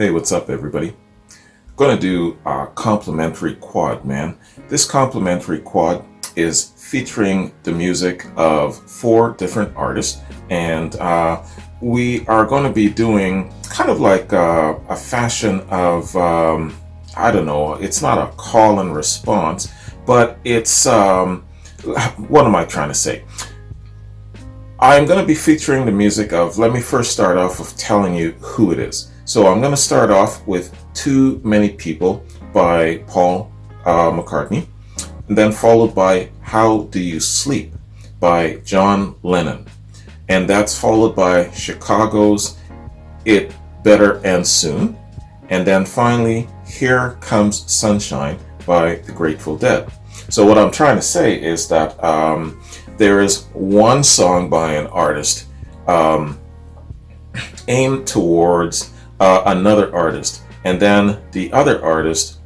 Hey, what's up, everybody? I'm going to do a complimentary quad, man. This complimentary quad is featuring the music of 4 different artists, and we are going to be doing kind of like a fashion of, I don't know, it's not a call and response, but it's, what am I trying to say? I'm going to be featuring the music of, let me first start off with telling you who it is. So I'm going to start off with Too Many People by Paul McCartney, and then followed by How Do You Sleep by John Lennon. And that's followed by Chicago's It Better End Soon. And then finally, Here Comes Sunshine by the Grateful Dead. So what I'm trying to say is that there is one song by an artist aimed towards another artist, and then the other artist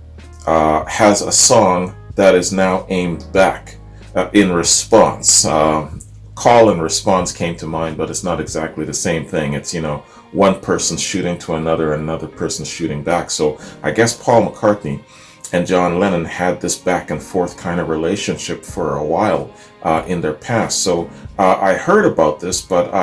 has a song that is now aimed back in response. Call and response came to mind, but it's not exactly the same thing. It's, one person shooting to another person shooting back. So I guess Paul McCartney and John Lennon had this back and forth kind of relationship for a while in their past. So I heard about this, but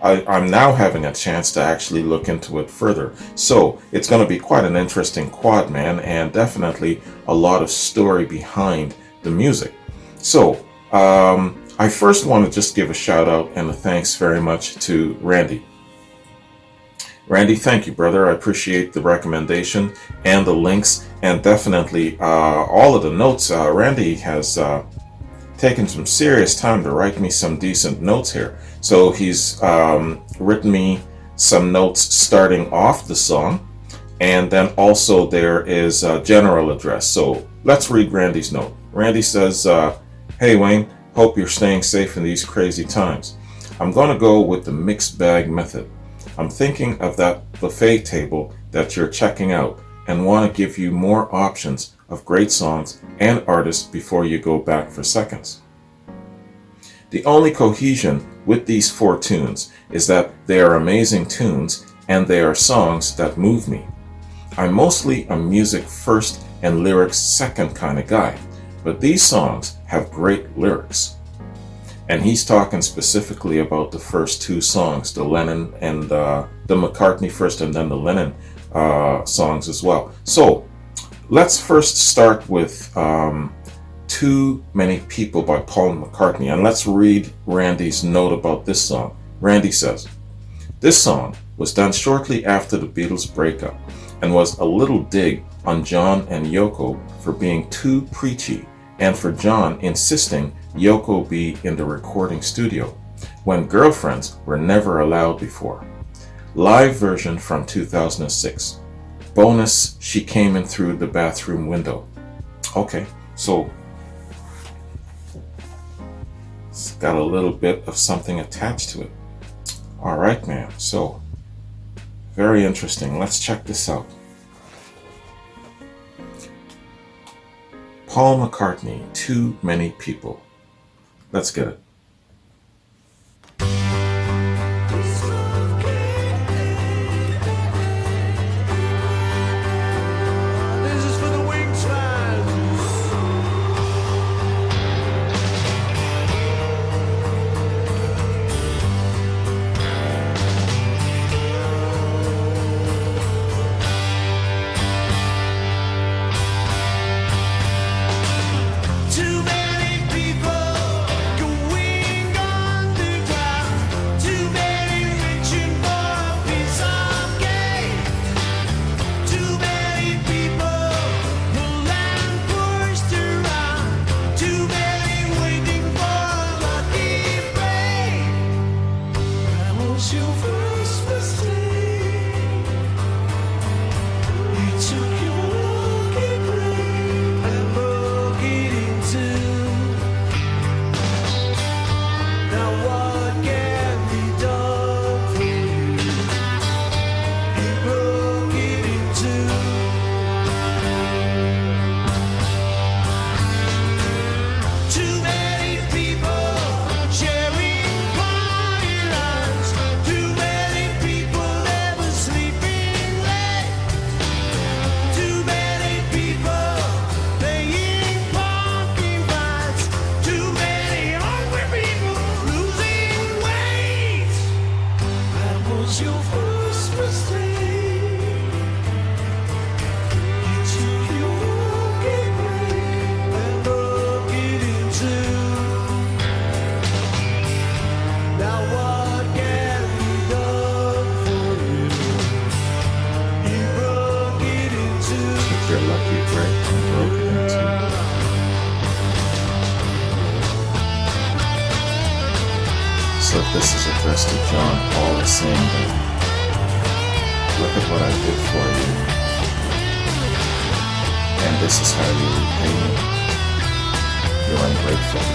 I'm now having a chance to actually look into it further. So it's going to be quite an interesting quad, man, and definitely a lot of story behind the music. So I first want to just give a shout out and a thanks very much to Randy. Randy, thank you, brother. I appreciate the recommendation and the links, and definitely all of the notes. Randy has taken some serious time to write me some decent notes here. So he's written me some notes starting off the song, and then also there is a general address. So let's read Randy's note. Randy says, hey Wayne, hope you're staying safe in these crazy times. I'm going to go with the mixed bag method. I'm thinking of that buffet table that you're checking out and want to give you more options of great songs and artists before you go back for seconds. The only cohesion with these 4 tunes is that they are amazing tunes and they are songs that move me. I'm mostly a music first and lyrics second kind of guy, but these songs have great lyrics. And he's talking specifically about the first 2 songs, the Lennon and the McCartney first and then the Lennon songs as well. So let's first start with Too Many People by Paul McCartney, and let's read Randy's note about this song. Randy says, this song was done shortly after the Beatles' breakup and was a little dig on John and Yoko for being too preachy and for John insisting Yoko be in the recording studio when girlfriends were never allowed before. Live version from 2006. Bonus, she came in through the bathroom window. Okay, so it's got a little bit of something attached to it. All right, man. So very interesting. Let's check this out. Paul McCartney, Too Many People. Let's get it. Too many people go your lucky break and broke it in two. So if this is addressed to John, Paul is saying that, look at what I did for you, and this is how you repay me. You're ungrateful.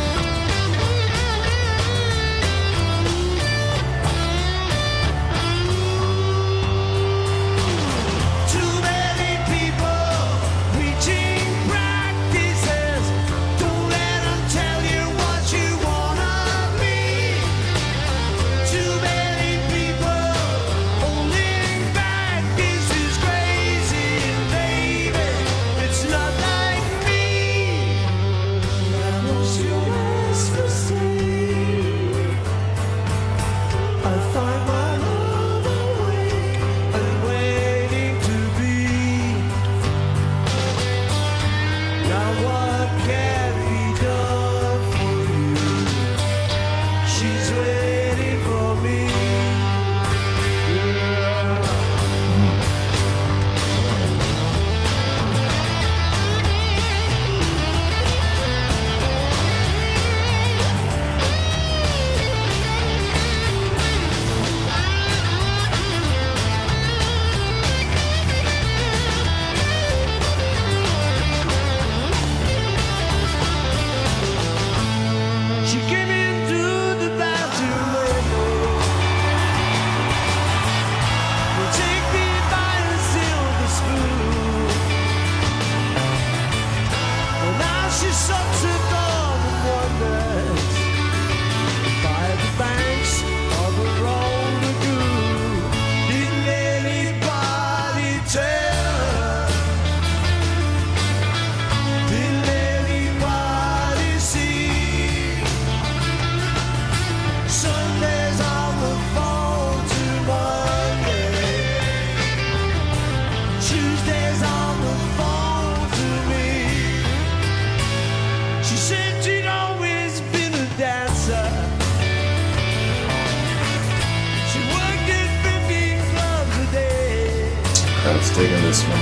Digging this one.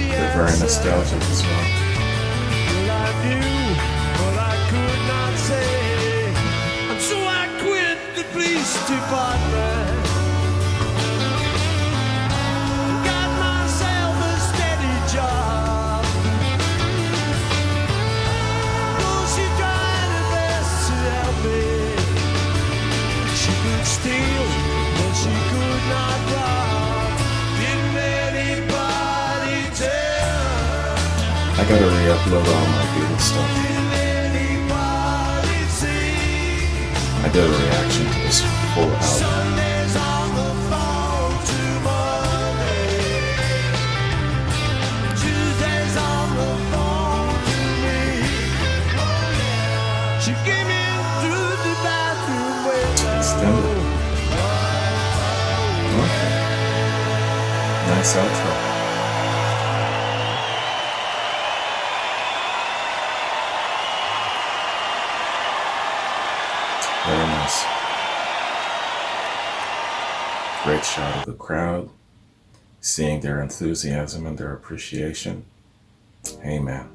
They're very nostalgic as well. Well, I knew, but I could not say, and so I quit the police department. Got myself a steady job. Though she tried her best to help me, she could steal, but she could not rob. Didn't anybody tell her? I gotta re-upload all my Beatles stuff. Didn't anybody see? I did a reaction to this full album. Sundays on the phone to Monday. Tuesdays on the phone to me. She came in through the bathroom window. Extended. Okay. Nice outro. Very nice. Great shot of the crowd, seeing their enthusiasm and their appreciation. Hey man,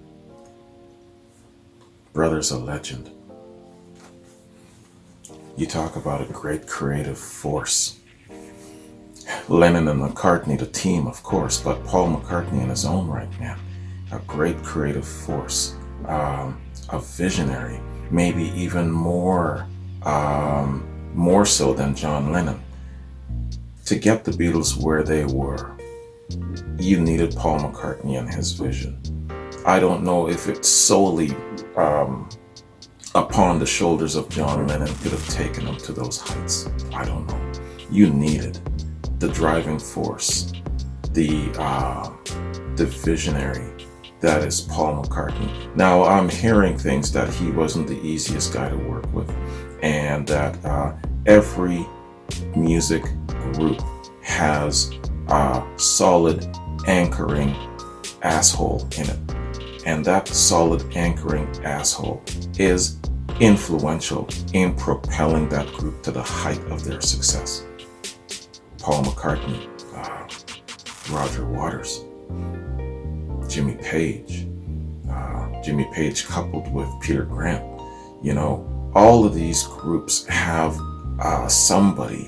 brother's a legend. You talk about a great creative force. Lennon and McCartney, the team, of course, but Paul McCartney in his own right, man. A great creative force, a visionary, maybe even more so than John Lennon. To get the Beatles where they were, you needed Paul McCartney and his vision. I don't know if it's solely upon the shoulders of John Lennon could have taken them to those heights. I don't know. You needed the driving force, the visionary that is Paul McCartney. Now I'm hearing things that he wasn't the easiest guy to work with, and that every music group has a solid anchoring asshole in it, and that solid anchoring asshole is influential in propelling that group to the height of their success. Paul McCartney, Roger Waters, Jimmy Page, Jimmy Page coupled with Peter Grant. You know, all of these groups have somebody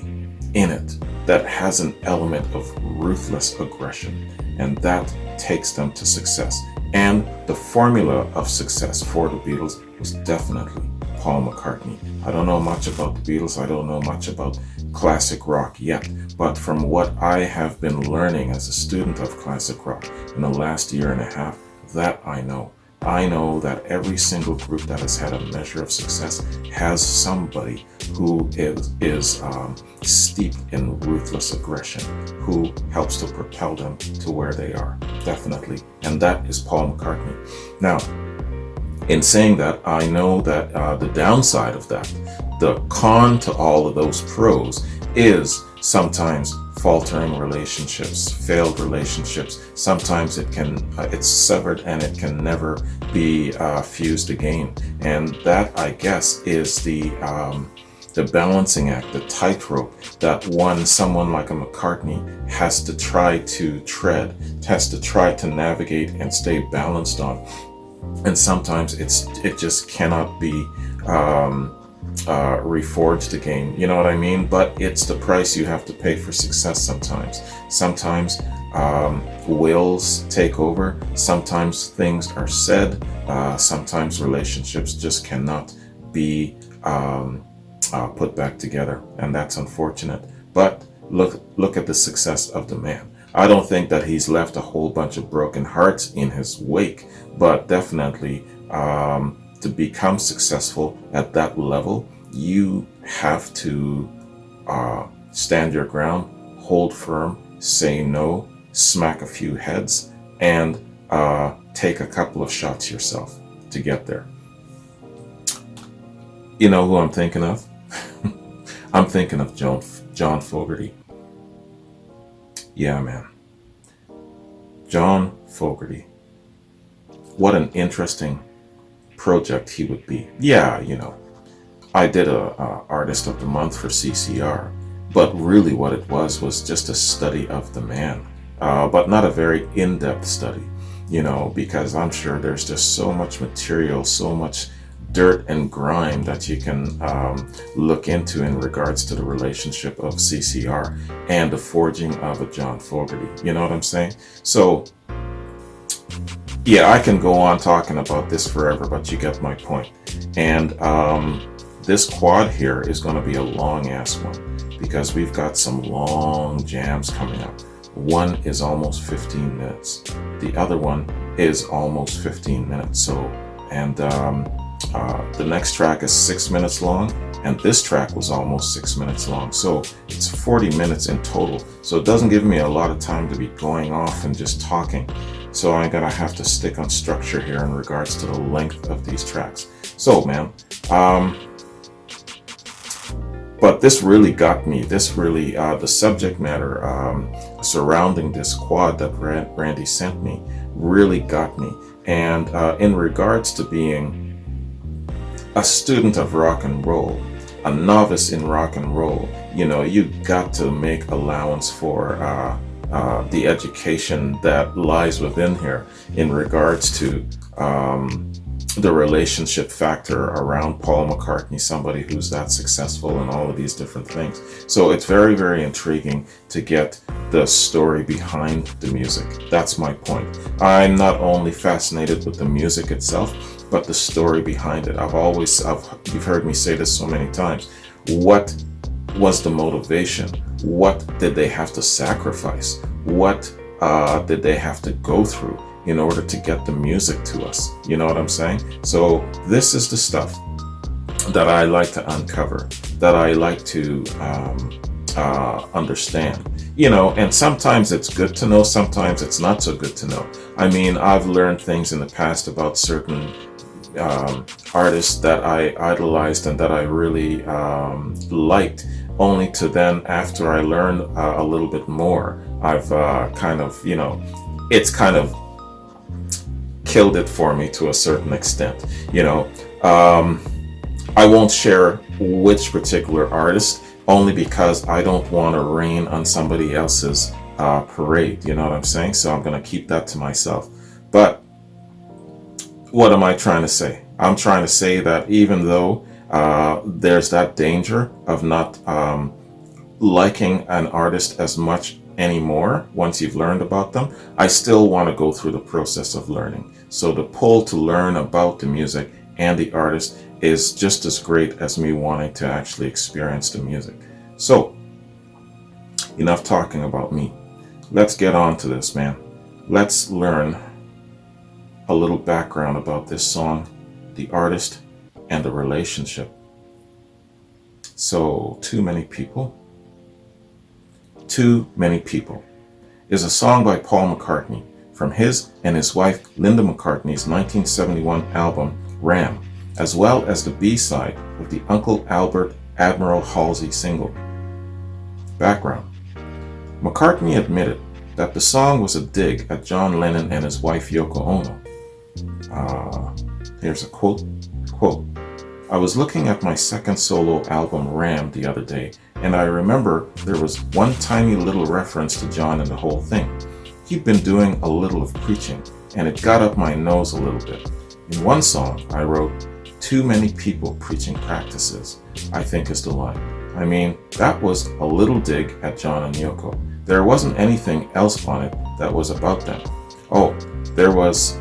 in it that has an element of ruthless aggression, and that takes them to success. And the formula of success for the Beatles was definitely Paul McCartney. I don't know much about the Beatles. I don't know much about classic rock yet, but from what I have been learning as a student of classic rock in the last year and a half, that I know. I know that every single group that has had a measure of success has somebody who is steeped in ruthless aggression, who helps to propel them to where they are, definitely. And that is Paul McCartney. Now, in saying that, I know that the downside of that, the con to all of those pros, is sometimes faltering relationships, failed relationships. Sometimes it's severed and it can never be fused again. And that, I guess, is the balancing act, the tightrope that someone like a McCartney has to try to tread, has to try to navigate and stay balanced on. And sometimes it just cannot be reforged again, you know what I mean? But it's the price you have to pay for success sometimes. Sometimes wills take over, sometimes things are said, sometimes relationships just cannot be put back together, and that's unfortunate. But look at the success of the man. I don't think that he's left a whole bunch of broken hearts in his wake, but definitely to become successful at that level, you have to stand your ground, hold firm, say no, smack a few heads, and take a couple of shots yourself to get there. You know who I'm thinking of? I'm thinking of John Fogerty. Yeah, man. John Fogerty. What an interesting project he would be. Yeah, you know, I did a Artist of the Month for CCR, but really what it was just a study of the man, but not a very in-depth study, you know, because I'm sure there's just so much material, so much dirt and grime that you can look into in regards to the relationship of CCR and the forging of a John Fogerty. You know what I'm saying? So, yeah, I can go on talking about this forever, but you get my point. And this quad here is going to be a long ass one because we've got some long jams coming up. One is almost 15 minutes. The other one is almost 15 minutes. So, and the next track is 6 minutes long, and this track was almost 6 minutes long. So it's 40 minutes in total. So it doesn't give me a lot of time to be going off and just talking. So I'm gonna have to stick on structure here in regards to the length of these tracks. So, man, but this really got me. This really, the subject matter surrounding this quad that Randy sent me really got me. And in regards to being a student of rock and roll, a novice in rock and roll, you know, you got to make allowance for the education that lies within here in regards to the relationship factor around Paul McCartney, somebody who's that successful and all of these different things. So it's very, very intriguing to get the story behind the music. That's my point. I'm not only fascinated with the music itself, but the story behind it. You've heard me say this so many times. What was the motivation? What did they have to sacrifice? What did they have to go through in order to get the music to us? You know what I'm saying? So this is the stuff that I like to uncover, that I like to understand. You know, and sometimes it's good to know, sometimes it's not so good to know. I mean, I've learned things in the past about certain artists that I idolized and that I really liked, only to then, after I learned a little bit more, I've kind of, you know, it's kind of killed it for me to a certain extent. You know, I won't share which particular artist, only because I don't want to rain on somebody else's parade, you know what I'm saying? So I'm going to keep that to myself. But what am I trying to say? I'm trying to say that even though there's that danger of not liking an artist as much anymore once you've learned about them, I still want to go through the process of learning. So the pull to learn about the music and the artist is just as great as me wanting to actually experience the music. So, enough talking about me. Let's get on to this, man. Let's learn a little background about this song, the artist, and the relationship. So, Too Many People. Too Many People is a song by Paul McCartney from his and his wife Linda McCartney's 1971 album Ram, as well as the B-side of the Uncle Albert Admiral Halsey single. Background. McCartney admitted that the song was a dig at John Lennon and his wife Yoko Ono. Here's a quote. I was looking at my second solo album Ram the other day, and I remember there was one tiny little reference to John in the whole thing. He'd been doing a little of preaching, and it got up my nose a little bit. In one song, I wrote, "Too many people preaching practices," I think is the line. I mean, that was a little dig at John and Yoko. There wasn't anything else on it that was about them. Oh, there was.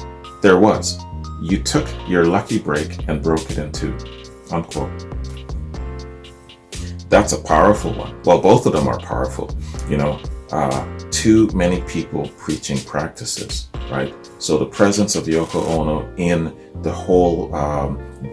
You took your lucky break and broke it in two, unquote. That's a powerful one. Well, both of them are powerful. You know, too many people preaching practices, right? So the presence of Yoko Ono in the whole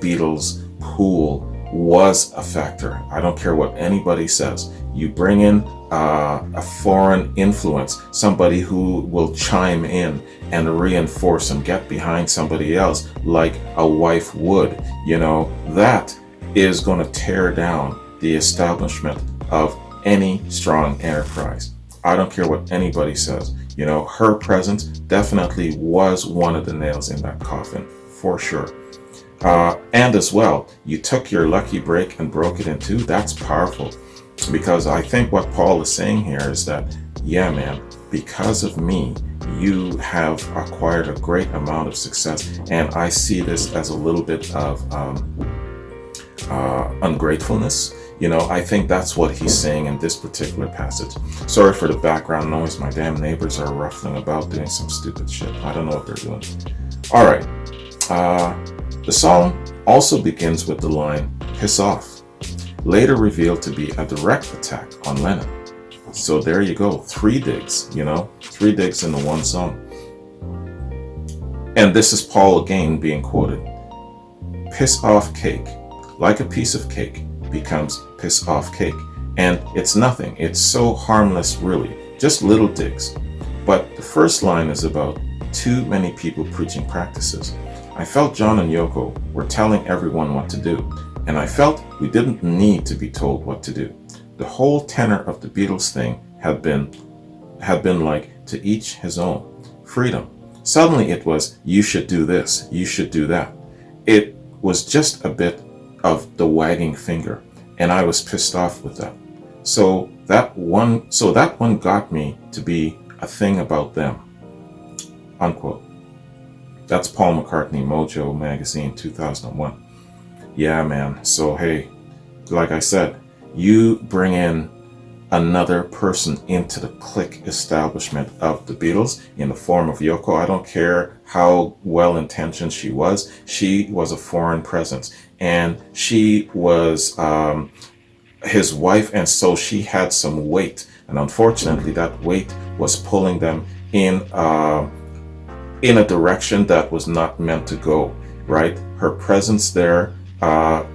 Beatles pool was a factor. I don't care what anybody says. You bring in a foreign influence, somebody who will chime in and reinforce and get behind somebody else like a wife would, you know, that is going to tear down the establishment of any strong enterprise. I don't care what anybody says. You know, her presence definitely was one of the nails in that coffin, for sure. And as well, you took your lucky break and broke it in two. That's powerful, because I think what Paul is saying here is that, yeah, man, because of me, you have acquired a great amount of success. And I see this as a little bit of ungratefulness. You know, I think that's what he's saying in this particular passage. Sorry for the background noise. My damn neighbors are ruffling about doing some stupid shit. I don't know what they're doing. All right. The song also begins with the line, "Piss off," later revealed to be a direct attack on Lennon. So there you go. 3 digs, you know, 3 digs in the one song. And this is Paul again being quoted. "Piss off cake, like a piece of cake, becomes piss off cake. And it's nothing. It's so harmless, really. Just little digs. But the first line is about too many people preaching practices. I felt John and Yoko were telling everyone what to do, and I felt we didn't need to be told what to do. The whole tenor of the Beatles thing had been like, to each his own. Freedom. Suddenly it was, you should do this, you should do that. It was just a bit of the wagging finger, and I was pissed off with that. So that one got me to be a thing about them." Unquote. That's Paul McCartney, Mojo Magazine, 2001. Yeah, man. So hey, like I said, you bring in another person into the clique establishment of the Beatles in the form of Yoko. I don't care how well-intentioned she was. She was a foreign presence, and she was his wife, and so she had some weight. And unfortunately, that weight was pulling them in a direction that was not meant to go, right? Her presence there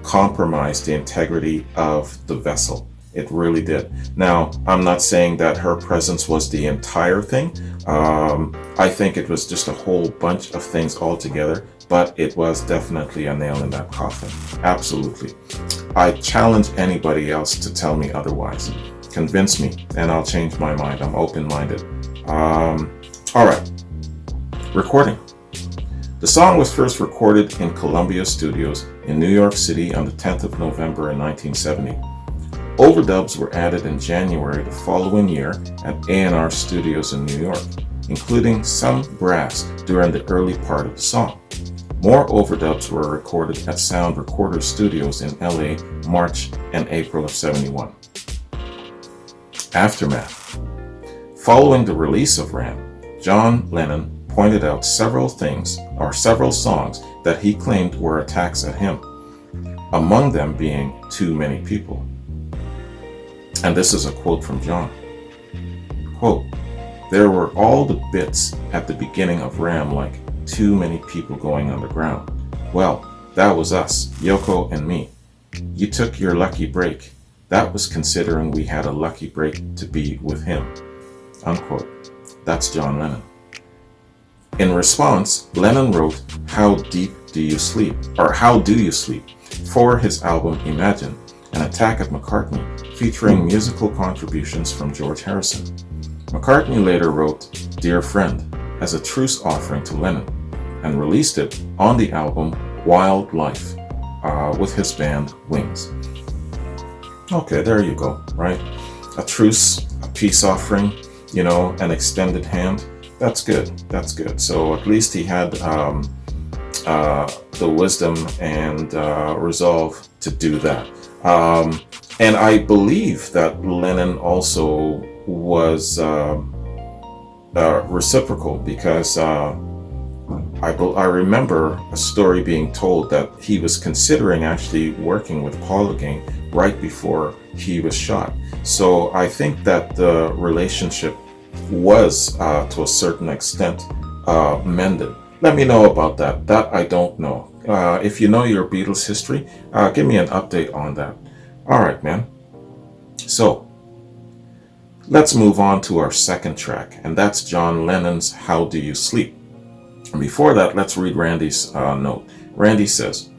compromised the integrity of the vessel. It really did. Now, I'm not saying that her presence was the entire thing. I think it was just a whole bunch of things all together, but it was definitely a nail in that coffin. Absolutely. I challenge anybody else to tell me otherwise. Convince me, and I'll change my mind. I'm open-minded. All right. Recording. The song was first recorded in Columbia Studios in New York City on the 10th of November in 1970. Overdubs were added in January the following year at A&R Studios in New York, including some brass during the early part of the song. More overdubs were recorded at Sound Recorder Studios in LA March and April of '71. Aftermath. Following the release of Ram, John Lennon pointed out several songs that he claimed were attacks at him, among them being Too Many People. And this is a quote from John. Quote, "There were all the bits at the beginning of Ram like too many people going underground. Well, that was us, Yoko and me. You took your lucky break. That was considering we had a lucky break to be with him." Unquote. That's John Lennon. In response, Lennon wrote How Deep Do You Sleep, or How Do You Sleep, for his album Imagine, an attack at McCartney, featuring musical contributions from George Harrison. McCartney later wrote Dear Friend as a truce offering to Lennon, and released it on the album Wild Life with his band Wings. Okay, there you go, right? A truce, a peace offering, an extended hand. That's good. That's good. So at least he had the wisdom and resolve to do that. And I believe that Lennon also was reciprocal, because I remember a story being told that he was considering actually working with Paul again right before he was shot. So I think that the relationship was to a certain extent mended. Let me know about that. That I don't know. If you know your Beatles history, give me an update on that. All right, man. So let's move on to our second track, and that's John Lennon's How Do You Sleep. And before that, let's read Randy's note. Randy says,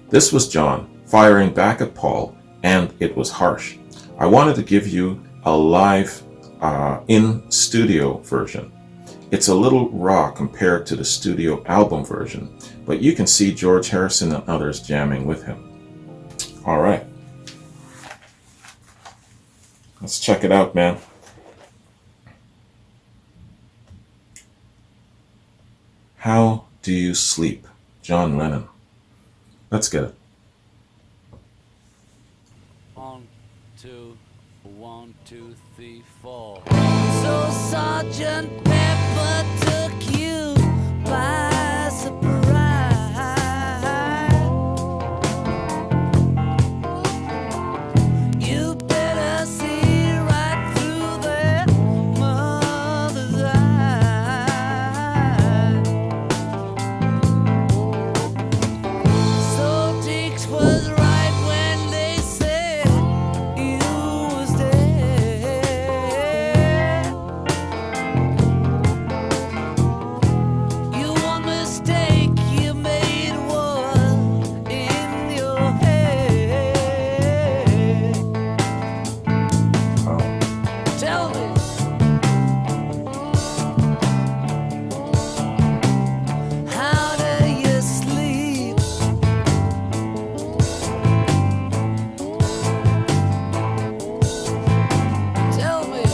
"This was John firing back at Paul, and it was harsh. I wanted to give you a live in-studio version. It's a little raw compared to the studio album version, but you can see George Harrison and others jamming with him." All right. Let's check it out, man. How Do You Sleep? John Lennon. Let's get it. 1, 2, 1, 2, 3, 4. So Sergeant Pepper took you by surprise. You better see right through their mother's eye. So Dix was right when they said you was dead. You one mistake you made was in your head. Tell me, how do you sleep? Tell me,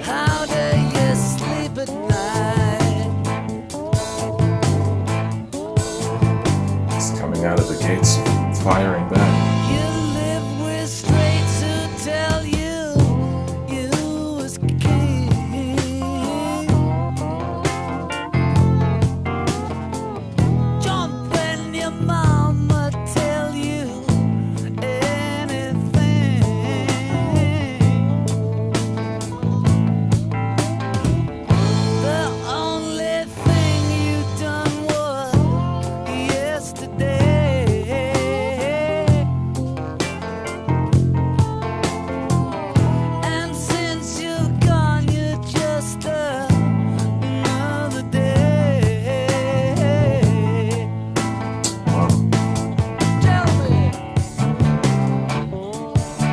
how do you sleep at night? It's coming out of the gates, firing back. You live with straights who tell you you was king. Jump when your mama tell you anything. The only thing you done was yesterday. And since you're gone, you're just another day. Wow. Tell me,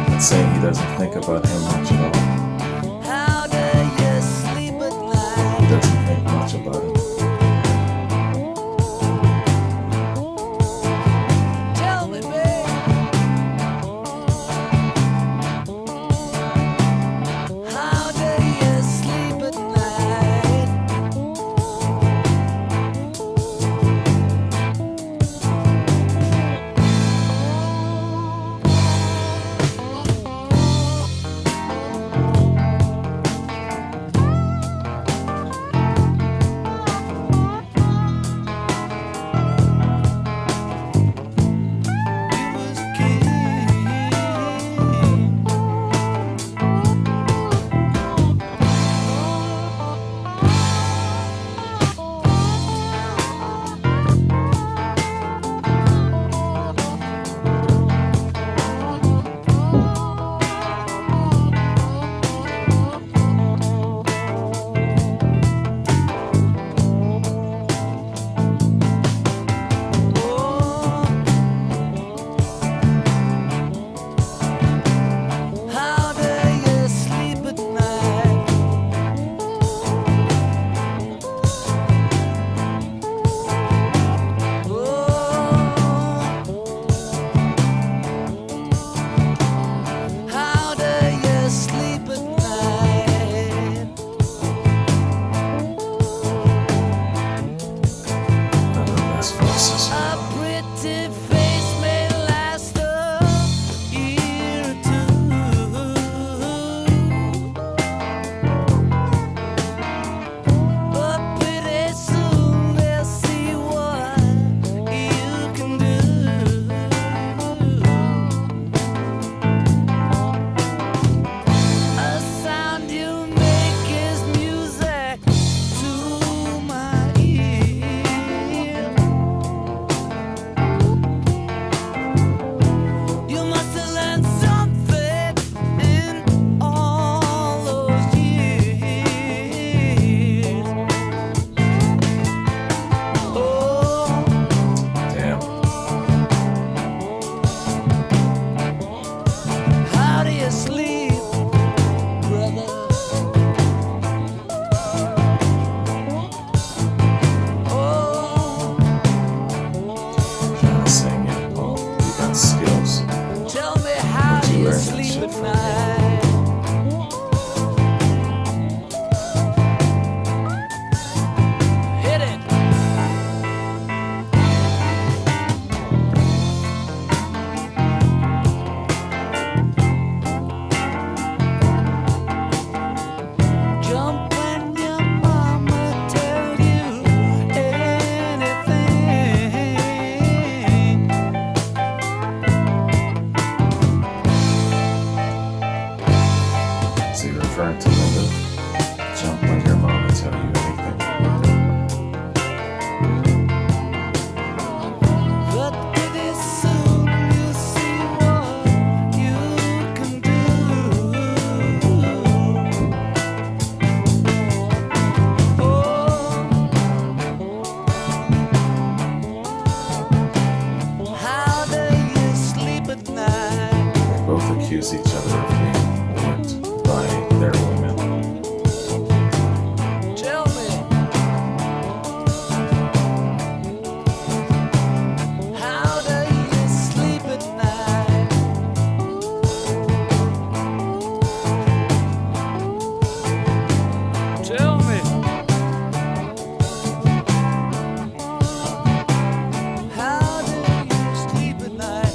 That's saying he doesn't think about him much at all. how do you sleep at He night? doesn't think much about him. at night. Hit it. Jump when your mama tells you anything. Is he referring to Linda? Jump when your mama tell you anything. But pretty soon you'll see what you can do. Oh, how do you sleep at night? They both accuse each other of being whipped by their women. Tell me, how do you sleep at night? Tell me, how do you sleep at night?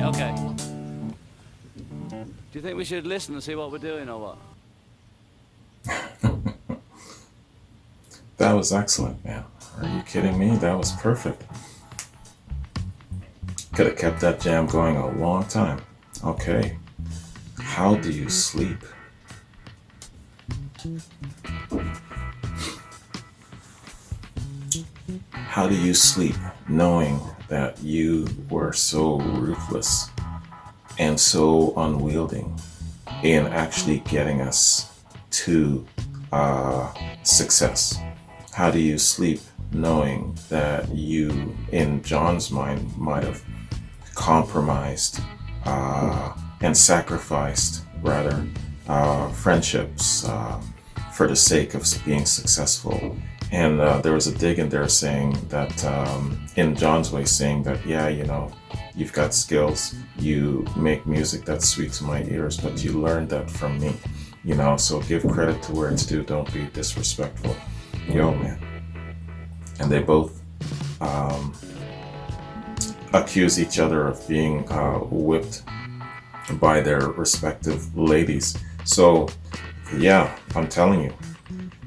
Okay. Do you think we should listen and see what we're doing or what? That was excellent, man. Are you kidding me? That was perfect. Could have kept that jam going a long time. Okay. How do you sleep? How do you sleep knowing that you were so ruthless and so unwielding in actually getting us to success? How do you sleep knowing that you, in John's mind, might have compromised and sacrificed, rather, friendships for the sake of being successful? And there was a dig in there saying that, in John's way, saying that, yeah, you know, you've got skills, you make music that's sweet to my ears, but you learned that from me, you know, so give credit to where it's due, don't be disrespectful. Yo, man. And they both accuse each other of being whipped by their respective ladies. So, yeah, I'm telling you.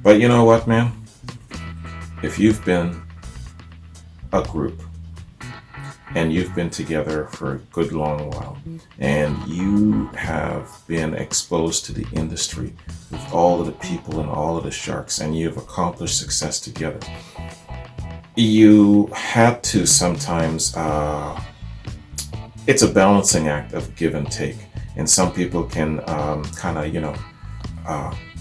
But you know what, man? If you've been a group and you've been together for a good long while and you have been exposed to the industry with all of the people and all of the sharks and you've accomplished success together, you had to sometimes, it's a balancing act of give and take. And some people can kind of, you know,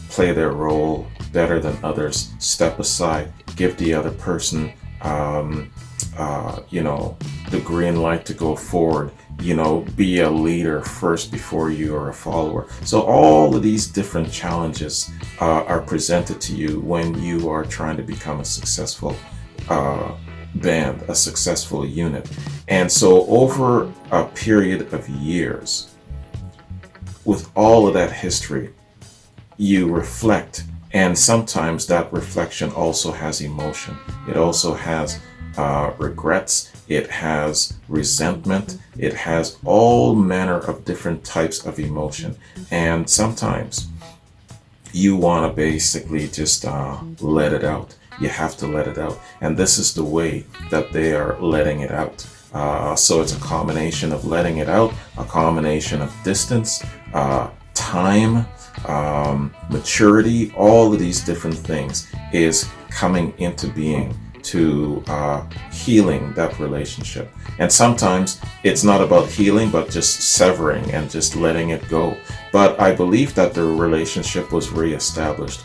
play their role better than others, step aside, give the other person, you know, the green light to go forward, you know, be a leader first before you are a follower. So all of these different challenges are presented to you when you are trying to become a successful band, a successful unit. And so over a period of years, with all of that history, you reflect, and sometimes that reflection also has emotion. It also has regrets, it has resentment, it has all manner of different types of emotion. And sometimes you want to basically just let it out. You have to let it out. And this is the way that they are letting it out. So it's a combination of letting it out, a combination of distance, time, maturity, all of these different things is coming into being to healing that relationship. And sometimes it's not about healing, but just severing and just letting it go. But I believe that the relationship was reestablished.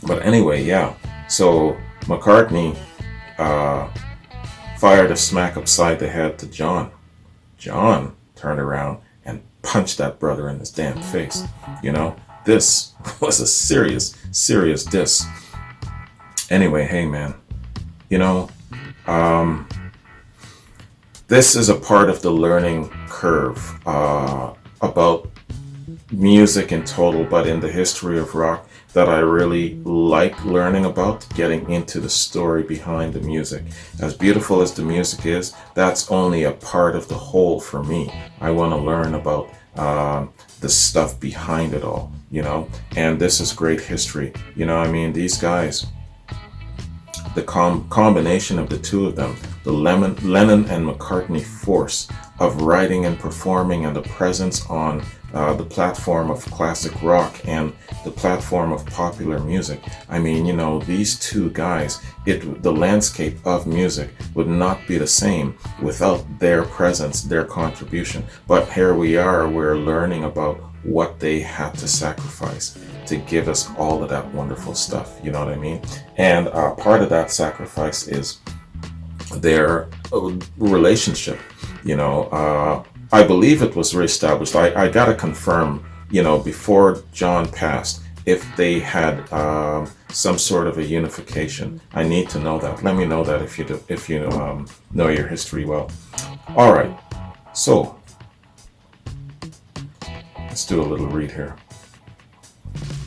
But anyway, yeah. So McCartney fired a smack upside the head to John. John turned around and punched that brother in his damn face. You know, this was a serious diss. Anyway, hey man, You know, um, this is a part of the learning curve about music in total, but in the history of rock that I really like learning about, getting into the story behind the music. As beautiful as the music is, that's only a part of the whole for me. I want to learn about the stuff behind it all, you know, and this is great history. You know, I mean, these guys, the combination of the two of them, the Lennon and McCartney force of writing and performing, and the presence on the platform of classic rock and the platform of popular music. I mean, you know, these two guys, the landscape of music would not be the same without their presence, their contribution. But here we are, we're learning about what they had to sacrifice to give us all of that wonderful stuff, you know what I mean? And part of that sacrifice is their relationship, you know. I believe it was reestablished. I gotta confirm, you know, before John passed, if they had some sort of a unification. I need to know that. Let me know that if you know your history well. All right, so let's do a little read here.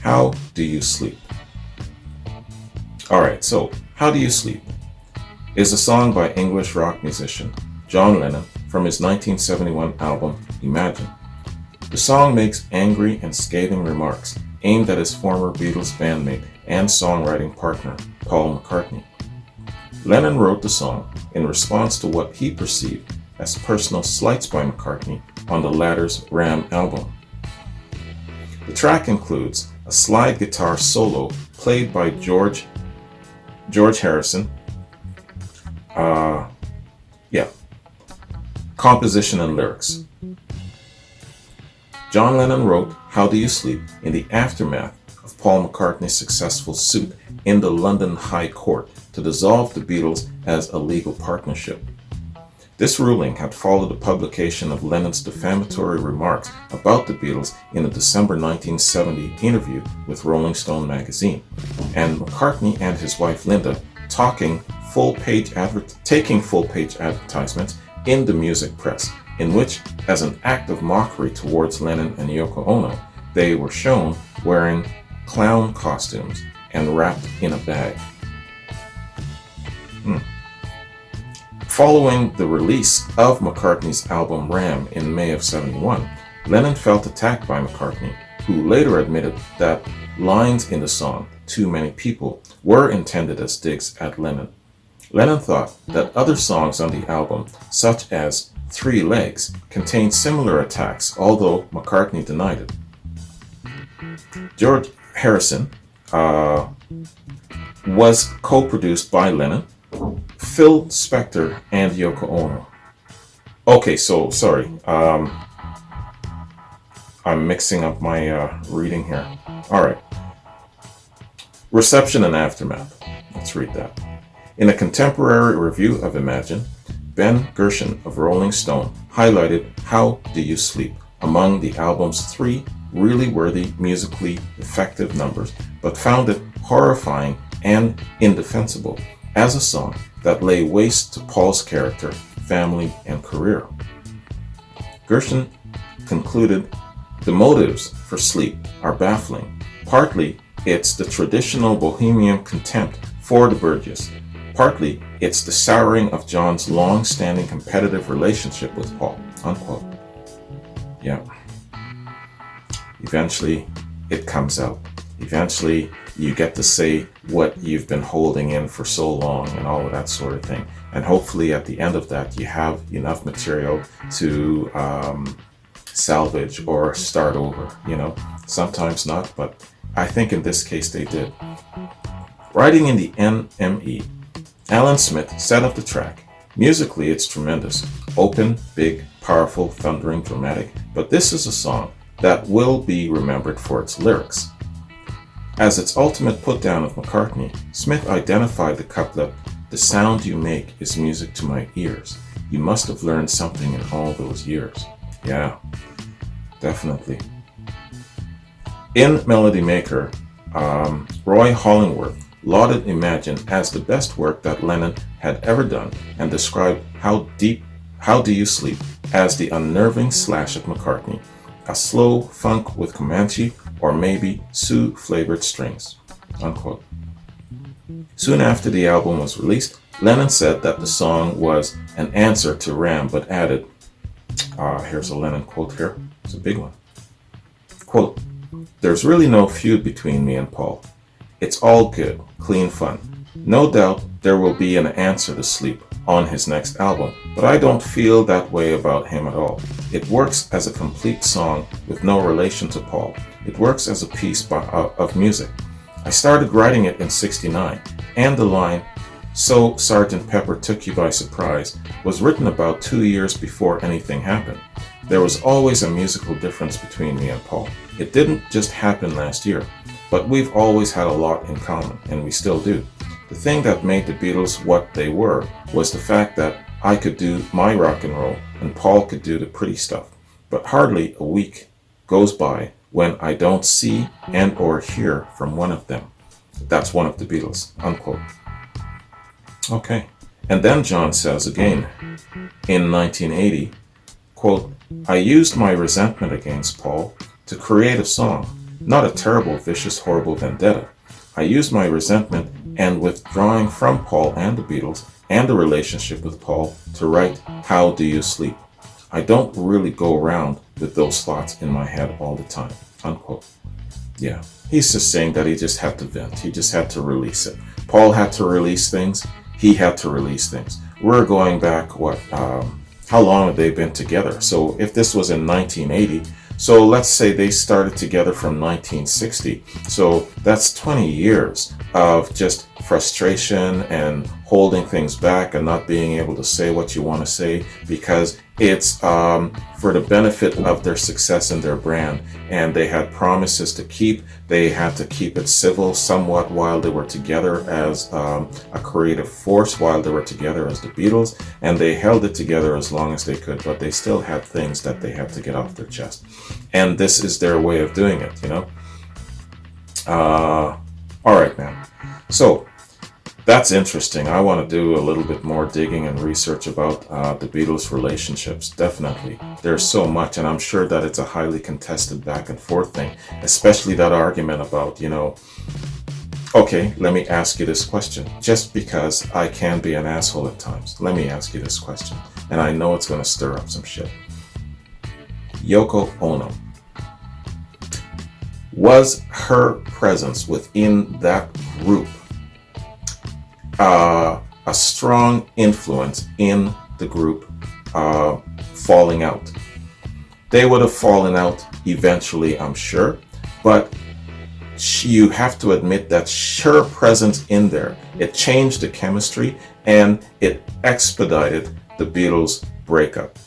How do you sleep? All right, so How Do You Sleep is a song by English rock musician John Lennon from his 1971 album Imagine. The song makes angry and scathing remarks aimed at his former Beatles bandmate and songwriting partner, Paul McCartney. Lennon wrote the song in response to what he perceived as personal slights by McCartney on the latter's Ram album. The track includes a slide guitar solo played by George Harrison. Composition and lyrics. John Lennon wrote How Do You Sleep in the aftermath of Paul McCartney's successful suit in the London High Court to dissolve the Beatles as a legal partnership. This ruling had followed the publication of Lennon's defamatory remarks about the Beatles in a December 1970 interview with Rolling Stone magazine, and McCartney and his wife Linda taking full-page advertisements in the music press, in which, as an act of mockery towards Lennon and Yoko Ono, they were shown wearing clown costumes and wrapped in a bag. Following the release of McCartney's album Ram in May of '71, Lennon felt attacked by McCartney, who later admitted that lines in the song, Too Many People, were intended as digs at Lennon. Lennon thought that other songs on the album, such as Three Legs, contained similar attacks, although McCartney denied it. George Harrison was co-produced by Lennon, Phil Spector, and Yoko Ono. Okay, so sorry, I'm mixing up my reading here. All right. Reception and aftermath. Let's read that. In a contemporary review of Imagine, Ben Gershon of Rolling Stone highlighted How Do You Sleep among the album's 3 really worthy, musically effective numbers, but found it horrifying and indefensible as a song that lay waste to Paul's character, family, and career. Gershon concluded, the motives for Sleep are baffling. Partly, it's the traditional bohemian contempt for the Burgess. Partly, it's the souring of John's long-standing competitive relationship with Paul, unquote. Yeah. Eventually, it comes out. Eventually, you get to say what you've been holding in for so long and all of that sort of thing. And hopefully at the end of that, you have enough material to salvage or start over, you know. Sometimes not, but I think in this case they did. Writing in the NME, Alan Smith set up the track. Musically, it's tremendous. Open, big, powerful, thundering, dramatic, but this is a song that will be remembered for its lyrics. As its ultimate put-down of McCartney, Smith identified the couplet, "The sound you make is music to my ears. You must have learned something in all those years." Yeah, definitely. In Melody Maker, Roy Hollingworth lauded Imagine as the best work that Lennon had ever done and described How Do You Sleep as the unnerving slash at McCartney, a slow funk with Comanche or maybe Sioux-flavored strings, unquote. Soon after the album was released, Lennon said that the song was an answer to Ram, but added, here's a Lennon quote here, it's a big one. Quote, "There's really no feud between me and Paul. It's all good, clean fun. No doubt there will be an answer to Sleep on his next album, but I don't feel that way about him at all. It works as a complete song with no relation to Paul. It works as a piece of music. I started writing it in '69, and the line, 'So Sgt. Pepper took you by surprise,' was written about 2 years before anything happened. There was always a musical difference between me and Paul. It didn't just happen last year, but we've always had a lot in common, and we still do. The thing that made the Beatles what they were was the fact that I could do my rock and roll and Paul could do the pretty stuff. But hardly a week goes by when I don't see and or hear from one of them. That's one of the Beatles," unquote. Okay. And then John says again, in 1980, quote, "I used my resentment against Paul to create a song, not a terrible, vicious, horrible vendetta. I used my resentment and withdrawing from Paul and the Beatles and the relationship with Paul to write How Do You Sleep. I don't really go around with those thoughts in my head all the time," unquote. Yeah, he's just saying that he just had to vent. He just had to release it. Paul had to release things. He had to release things. We're going back, how long have they been together? So if this was in 1980, so let's say they started together from 1960. So that's 20 years of just frustration and holding things back and not being able to say what you want to say because it's for the benefit of their success and their brand. And they had promises to keep. They had to keep it civil somewhat while they were together as a creative force, while they were together as the Beatles. And they held it together as long as they could, but they still had things that they had to get off their chest. And this is their way of doing it, you know? All right, man. So that's interesting. I want to do a little bit more digging and research about the Beatles' relationships. Definitely. There's so much, and I'm sure that it's a highly contested back and forth thing, especially that argument about, you know, okay, let me ask you this question. Just because I can be an asshole at times, let me ask you this question. And I know it's going to stir up some shit. Yoko Ono. Was her presence within that group a strong influence in the group falling out? They would have fallen out eventually, I'm sure, but you have to admit that her presence in there, it changed the chemistry and it expedited the Beatles' breakup.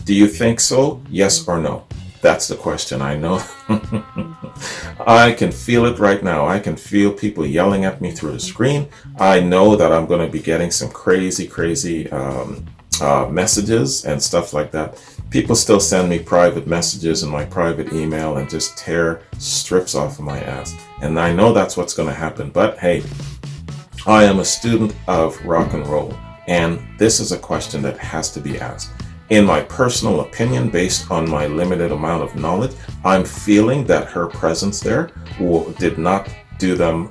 Do you think so? Yes or no? That's the question. I know. I can feel it right now. I can feel people yelling at me through the screen. I know that I'm going to be getting some crazy messages and stuff like that. People still send me private messages in my private email and just tear strips off of my ass. And I know that's what's going to happen. But hey, I am a student of rock and roll. And this is a question that has to be asked. In my personal opinion, based on my limited amount of knowledge, I'm feeling that her presence there did not do them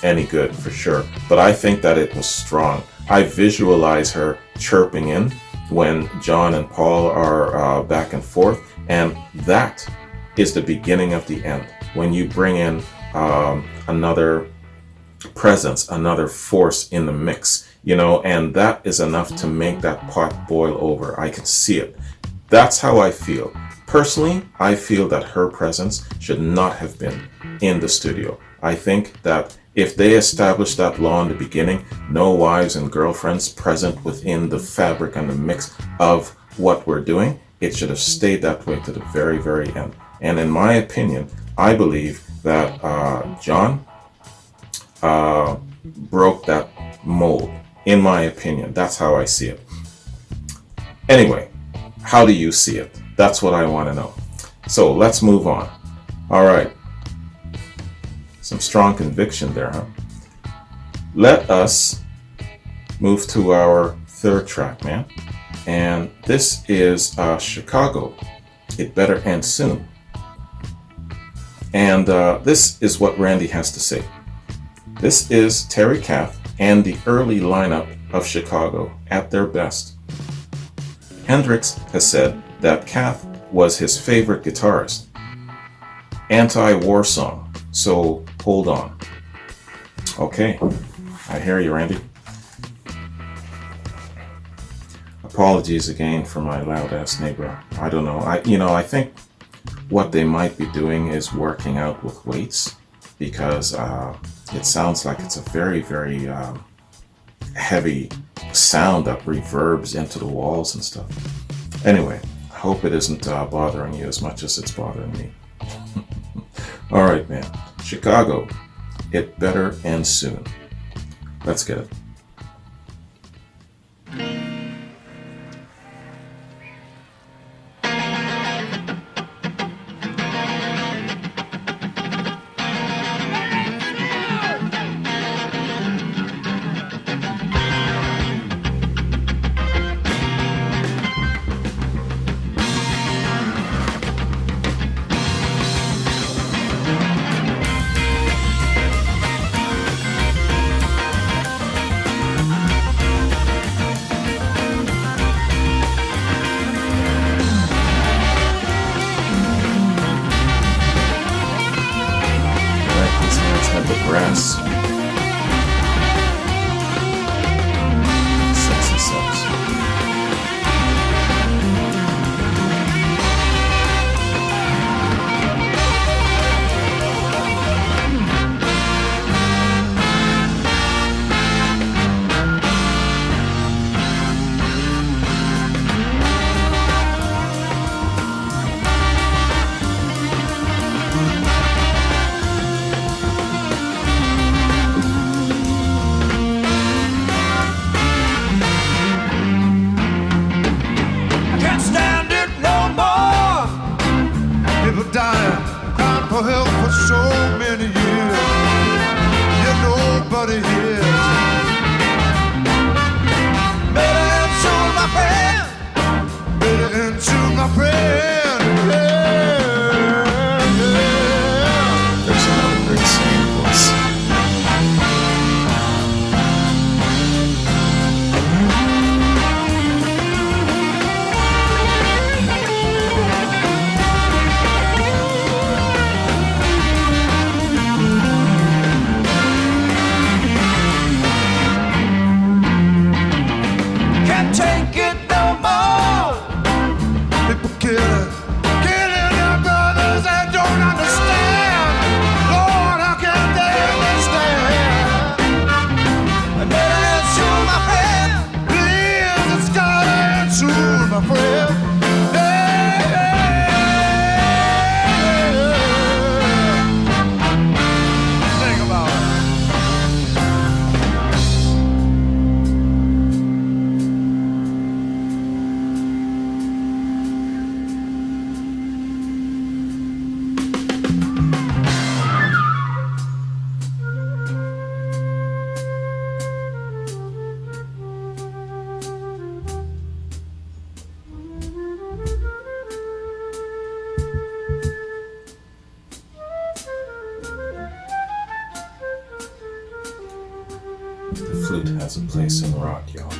any good for sure. But I think that it was strong. I visualize her chirping in when John and Paul are back and forth. And that is the beginning of the end. When you bring in another presence, another force in the mix. You know, and that is enough to make that pot boil over. I can see it. That's how I feel. Personally, I feel that her presence should not have been in the studio. I think that if they established that law in the beginning, no wives and girlfriends present within the fabric and the mix of what we're doing, it should have stayed that way to the very, very end. And in my opinion, I believe that John broke that mold. In my opinion, that's how I see it. Anyway, how do you see it? That's what I want to know. So let's move on. All right. Some strong conviction there, huh? Let us move to our third track, man. And this is Chicago. It Better End Soon. And this is what Randy has to say. This is Terry Kath and the early lineup of Chicago at their best. Hendrix has said that Kath was his favorite guitarist. Anti-war song, so hold on. Okay, I hear you, Randy. Apologies again for my loud-ass neighbor. I don't know. I think what they might be doing is working out with weights, because it sounds like it's a very, very heavy sound that reverbs into the walls and stuff. Anyway, I hope it isn't bothering you as much as it's bothering me. All right, man. Chicago, It Better End Soon. Let's get it. Brass. Sexy subs. The flute has a place in rock, y'all.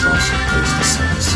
also plays the sax.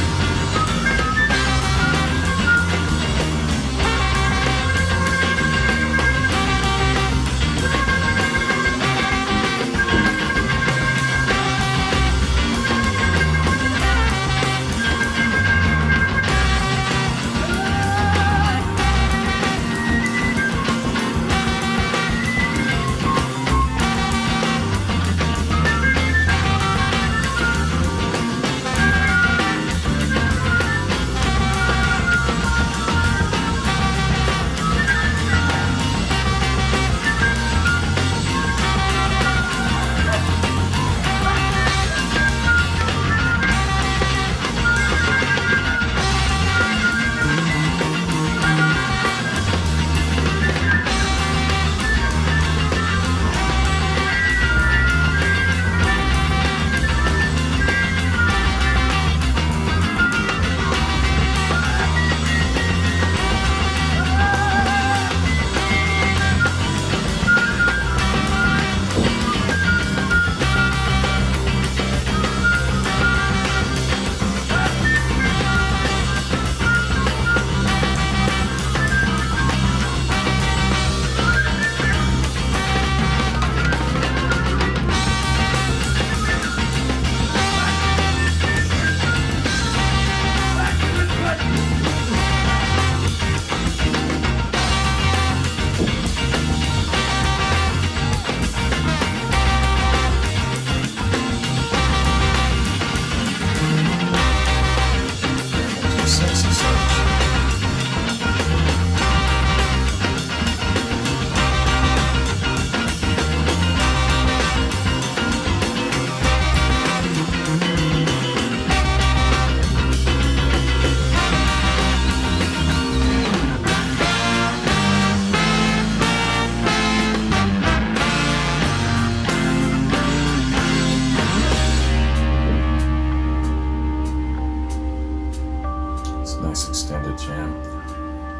Nice extended jam.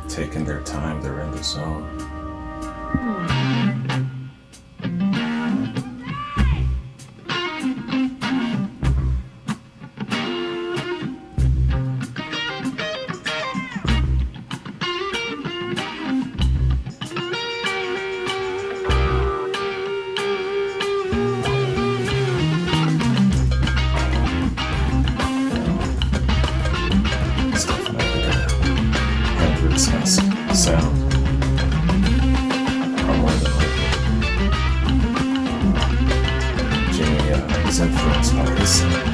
Taking their time, they're in the zone. Sound. More than likely. Jimmy is influenced by his sound.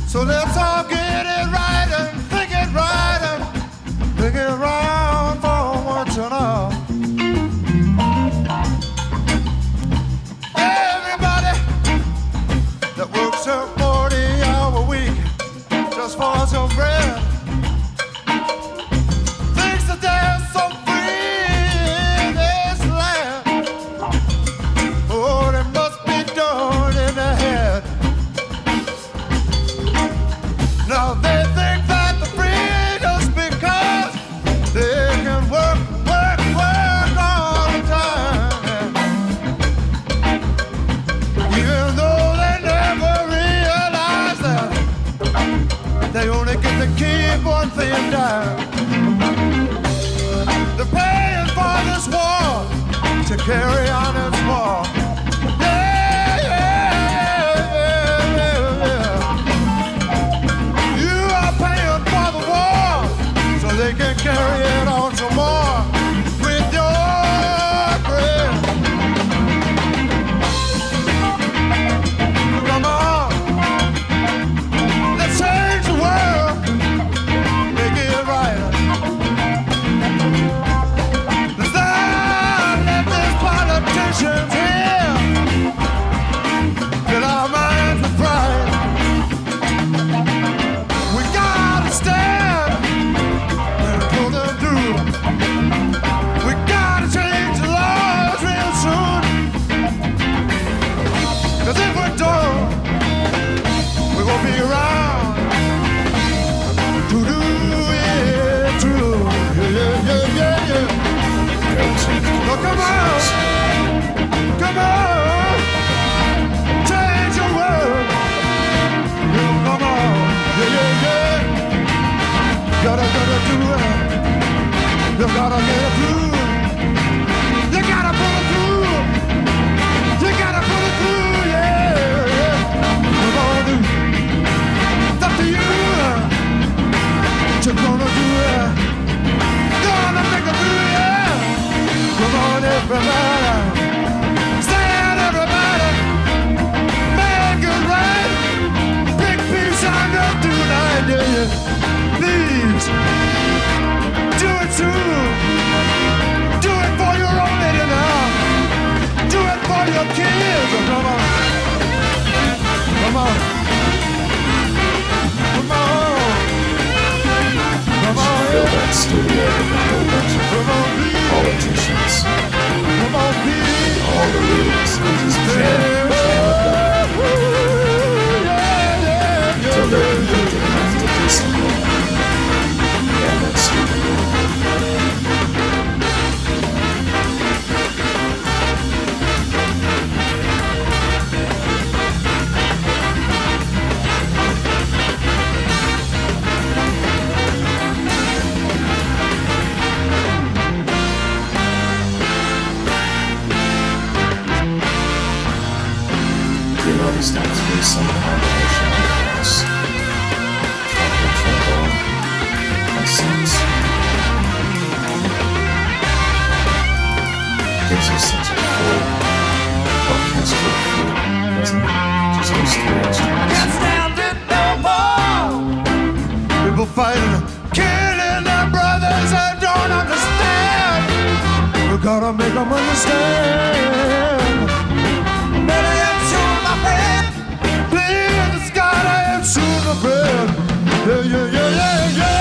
So let's all get it right and think it right and think it round for once and all. Everybody that works a 40-hour week just for some bread thinks that they're so free in this land. Oh, they must be done in the head. Now they think that they're free just because they can work all the time. Even though they never realize that they only get to keep one thing down. They're paying for this war to carry on its war. gotta get it through. You gotta pull it through. You gotta pull it through, yeah. Come on, dude. It's up to you. What you gonna do, yeah. Gonna make it through, yeah. Come on, everybody. Stand, everybody. Make it right. Big peace on the tonight, yeah. Please. Do it soon. Do it for your own lady now. Do it for your kids. Come on. Come on. Come on. Come on. Fill that studio with a whole bunch of politicians. Come on, please. All the leaders and just jam it up until they're convicted enough to do something. And that's stupid. You notice that threesome combination of bass, trumpet, trombone, and sax gives you such a full orchestral feel, doesn't it? Just those three instruments. Stand it no more. People fighting, killing their brothers and don't understand. We gotta make them understand. But I am shooting my friend. Please, the sky, I am shooting my friend. Yeah, yeah, yeah, yeah, yeah.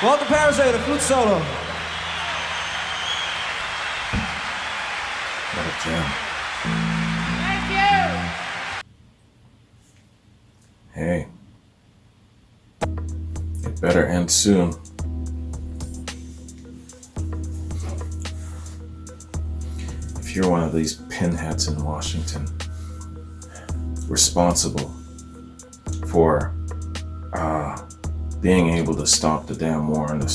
Walter Parasite, a flute solo. What a jam. Thank you. Hey. It better end soon. If you're one of these pinheads in Washington, responsible for being able to stop the damn war and the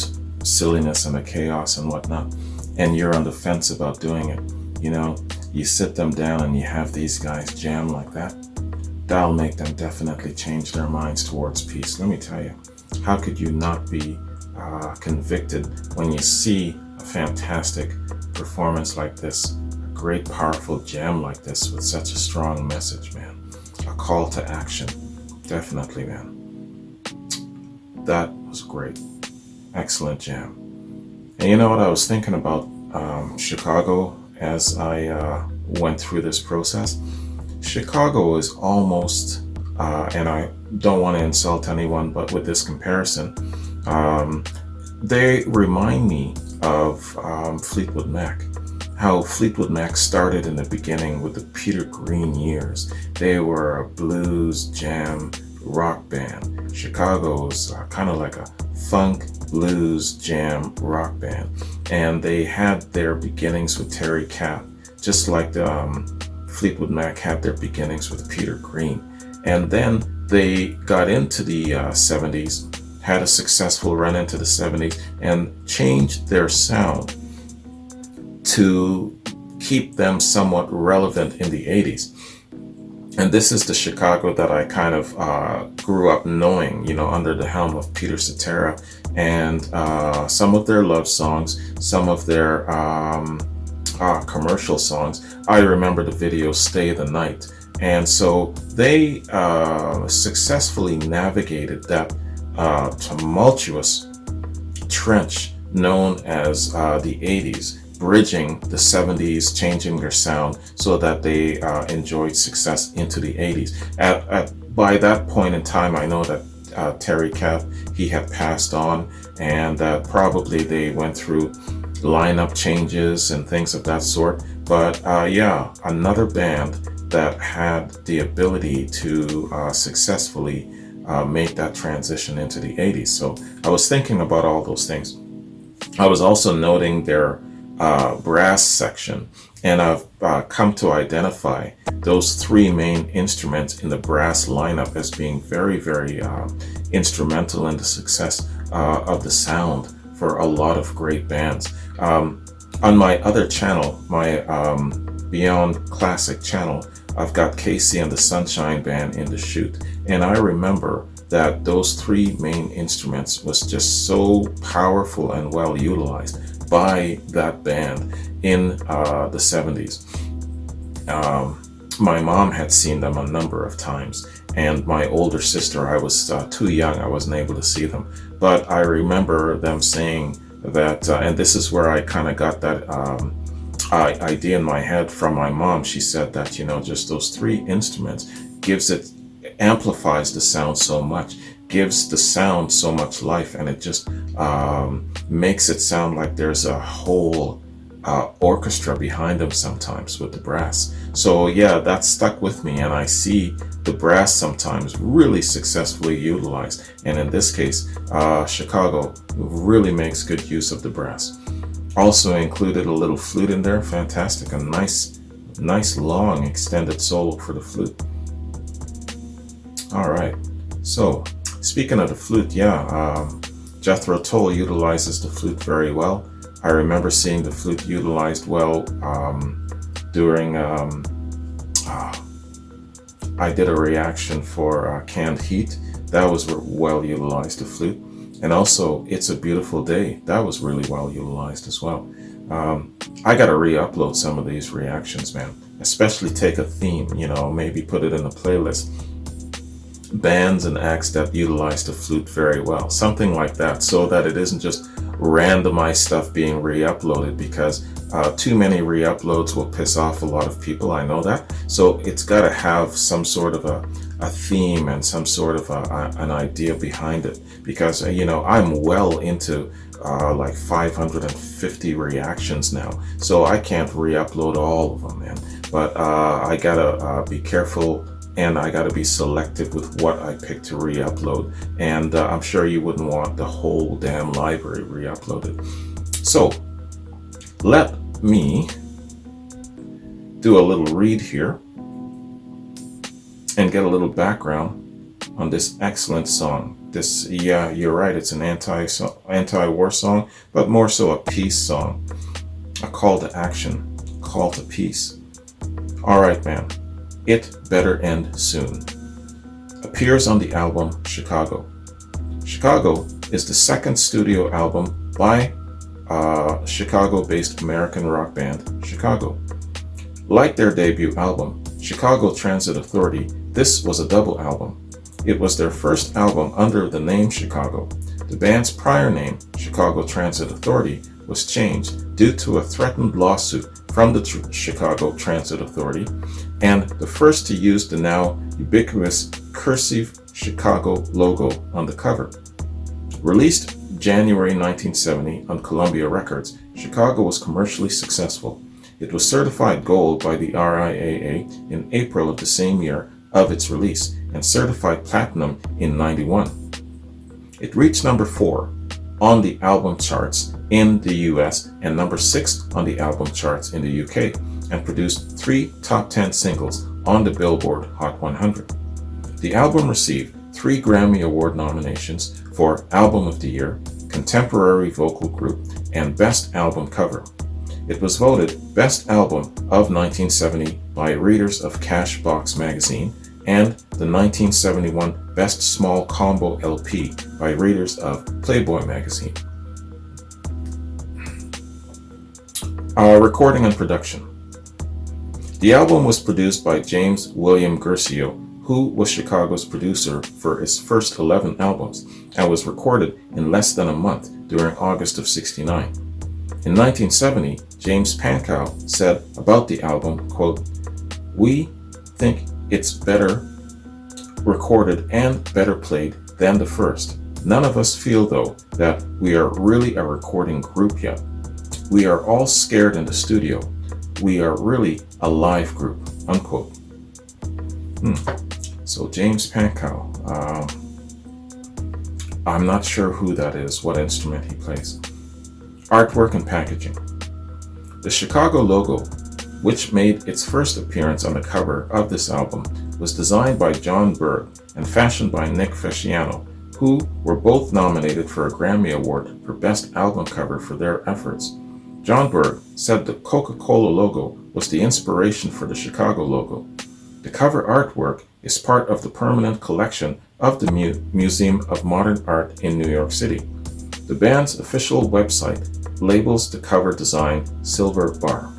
silliness and the chaos and whatnot, and you're on the fence about doing it, you know, you sit them down and you have these guys jam like that, that'll make them definitely change their minds towards peace. Let me tell you, how could you not be convicted when you see a fantastic performance like this, a great powerful jam like this with such a strong message, man, a call to action, definitely, man. That was great. Excellent jam. And you know what, I was thinking about Chicago as I went through this process. Chicago is almost, and I don't want to insult anyone, but with this comparison, they remind me of Fleetwood Mac. How Fleetwood Mac started in the beginning with the Peter Green years. They were a blues jam rock band. Chicago's kind of like a funk, blues, jam, rock band. And they had their beginnings with Terry Kath, just like the Fleetwood Mac had their beginnings with Peter Green. And then they got into the 70s, had a successful run into the 70s, and changed their sound to keep them somewhat relevant in the 80s. And this is the Chicago that I kind of grew up knowing, you know, under the helm of Peter Cetera, and some of their love songs, some of their commercial songs. I remember the video Stay the Night. And so they successfully navigated that tumultuous trench known as the 80s, bridging the 70s, changing their sound so that they enjoyed success into the 80s. By that point in time, I know that Terry Kath, he had passed on, and that probably they went through lineup changes and things of that sort. But yeah, another band that had the ability to successfully make that transition into the 80s. So I was thinking about all those things. I was also noting their brass section, and I've come to identify those three main instruments in the brass lineup as being very, very instrumental in the success of the sound for a lot of great bands. On my other channel, my Beyond Classic channel, I've got Casey and the Sunshine Band in the shoot, and I remember that those three main instruments was just so powerful and well utilized by that band in the 70s. My mom had seen them a number of times, and my older sister, I was too young, I wasn't able to see them, but I remember them saying that, and this is where I kind of got that idea in my head from my mom. She said that, you know, just those three instruments amplifies the sound so much, gives the sound so much life, and it just makes it sound like there's a whole orchestra behind them sometimes with the brass. So yeah, that stuck with me, and I see the brass sometimes really successfully utilized, and in this case Chicago really makes good use of the brass. Also included a little flute in there, fantastic, a nice long extended solo for the flute. All right, so speaking of the flute, yeah, Jethro Tull utilizes the flute very well. I remember seeing the flute utilized well during I did a reaction for Canned Heat. That was well utilized, the flute. And also It's a Beautiful Day, that was really well utilized as well. I gotta re-upload some of these reactions, man, especially take a theme, you know, maybe put it in a playlist, bands and acts that utilize the flute very well, something like that, so that it isn't just randomized stuff being re-uploaded, because too many re-uploads will piss off a lot of people, I know that. So it's got to have some sort of a theme and some sort of an idea behind it, because you know, I'm well into like 550 reactions now, so I can't re-upload all of them, man. But I gotta be careful, and I gotta be selective with what I pick to re-upload, and I'm sure you wouldn't want the whole damn library re-uploaded. So let me do a little read here and get a little background on this excellent song. This, yeah, you're right, it's an anti-war song, but more so a peace song, a call to action, call to peace. All right, man. It Better End Soon appears on the album Chicago. Chicago is the second studio album by Chicago-based American rock band Chicago. Like their debut album, Chicago Transit Authority, this was a double album. It was their first album under the name Chicago. The band's prior name, Chicago Transit Authority, was changed due to a threatened lawsuit from the Chicago Transit Authority, and the first to use the now ubiquitous cursive Chicago logo on the cover. Released January 1970 on Columbia Records, Chicago was commercially successful. It was certified gold by the RIAA in April of the same year of its release, and certified platinum in '91. It reached number 4 on the album charts in the US and number 6 on the album charts in the UK, and produced 3 top 10 singles on the Billboard Hot 100. The album received 3 Grammy Award nominations for Album of the Year, Contemporary Vocal Group, and Best Album Cover. It was voted Best Album of 1970 by readers of Cashbox magazine, and the 1971 Best Small Combo LP by readers of Playboy magazine. Recording and production. The album was produced by James William Guercio, who was Chicago's producer for his first 11 albums, and was recorded in less than a month during August of '69. In 1970, James Pankow said about the album, quote, "We think it's better recorded and better played than the first. None of us feel, though, that we are really a recording group yet. We are all scared in the studio. We are really a live group," unquote. So James Pankow, I'm not sure who that is, what instrument he plays. Artwork and packaging. The Chicago logo, which made its first appearance on the cover of this album, was designed by John Berg and fashioned by Nick Fasciano, who were both nominated for a Grammy Award for Best Album Cover for their efforts. John Berg said the Coca-Cola logo was the inspiration for the Chicago logo. The cover artwork is part of the permanent collection of the Museum of Modern Art in New York City. The band's official website labels the cover design Silver Bar.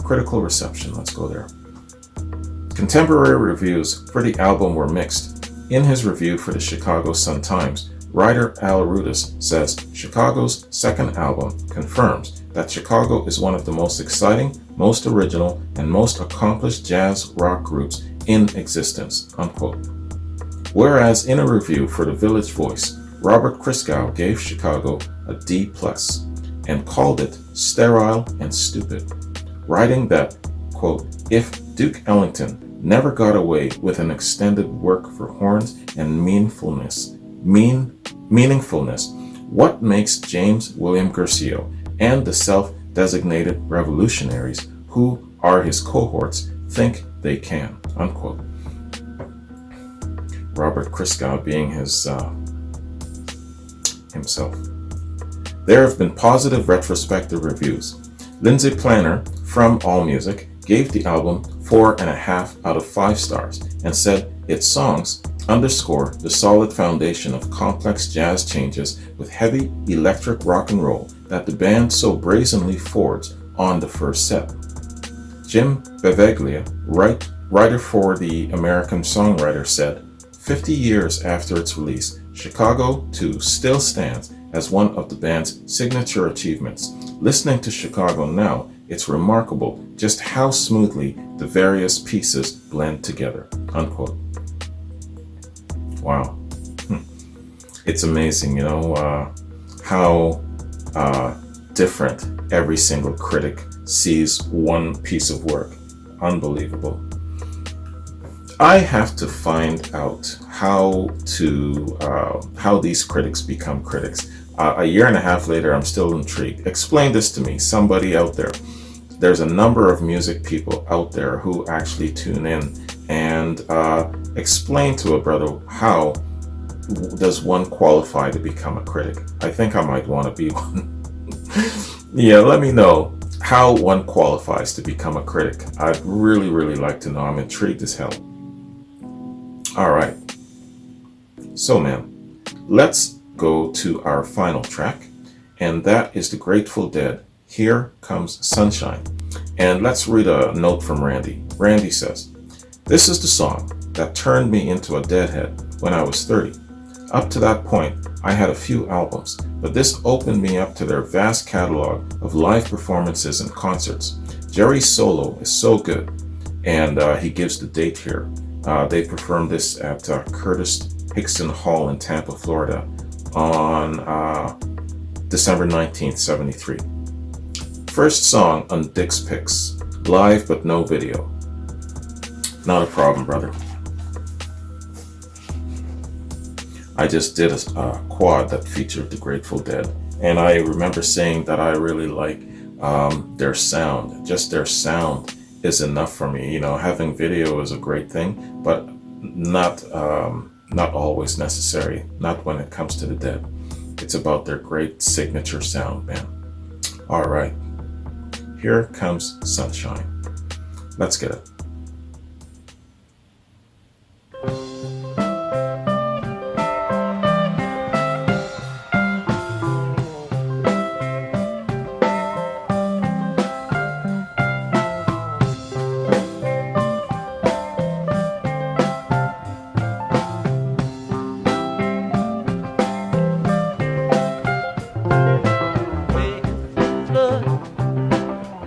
Critical reception, let's go there. Contemporary reviews for the album were mixed. In his review for the Chicago Sun-Times, writer Al Rudis says Chicago's second album confirms that Chicago is one of the most exciting, most original, and most accomplished jazz rock groups in existence, unquote. Whereas in a review for the Village Voice, Robert Christgau gave Chicago a D+ and called it sterile and stupid, writing that, quote, if Duke Ellington never got away with an extended work for horns and meaningfulness, what makes James William Guercio and the self-designated revolutionaries who are his cohorts think they can, unquote. Robert Christgau being himself. There have been positive retrospective reviews. Lindsay Planner from AllMusic gave the album 4.5 out of 5 stars and said its songs underscore the solid foundation of complex jazz changes with heavy electric rock and roll that the band so brazenly forged on the first set. Jim Beveglia, writer for the American Songwriter, said, 50 years after its release, Chicago 2 still stands as one of the band's signature achievements. Listening to Chicago now, it's remarkable just how smoothly the various pieces blend together, unquote. Wow. It's amazing, how different every single critic sees one piece of work. Unbelievable. I have to find out how these critics become critics. A year and a half later, I'm still intrigued. Explain this to me, somebody out there. There's a number of music people out there who actually tune in and explain to a brother, how does one qualify to become a critic? I think I might want to be one. Yeah, let me know how one qualifies to become a critic. I'd really, really like to know. I'm intrigued as hell. All right. So, man, let's go to our final track, and that is the Grateful Dead, Here Comes Sunshine. And let's read a note from Randy. Randy says, this is the song that turned me into a deadhead when I was 30. Up to that point, I had a few albums, but this opened me up to their vast catalog of live performances and concerts. Jerry's solo is so good, and he gives the date here. They performed this at Curtis Hickson Hall in Tampa, Florida on December 19th, 73. First song on Dick's Picks, live but no video. Not a problem, brother. I just did a quad that featured the Grateful Dead, and I remember saying that I really like their sound. Just their sound is enough for me. Having video is a great thing, but not always necessary. Not when it comes to the Dead. It's about their great signature sound, man. All right, Here Comes Sunshine. Let's get it.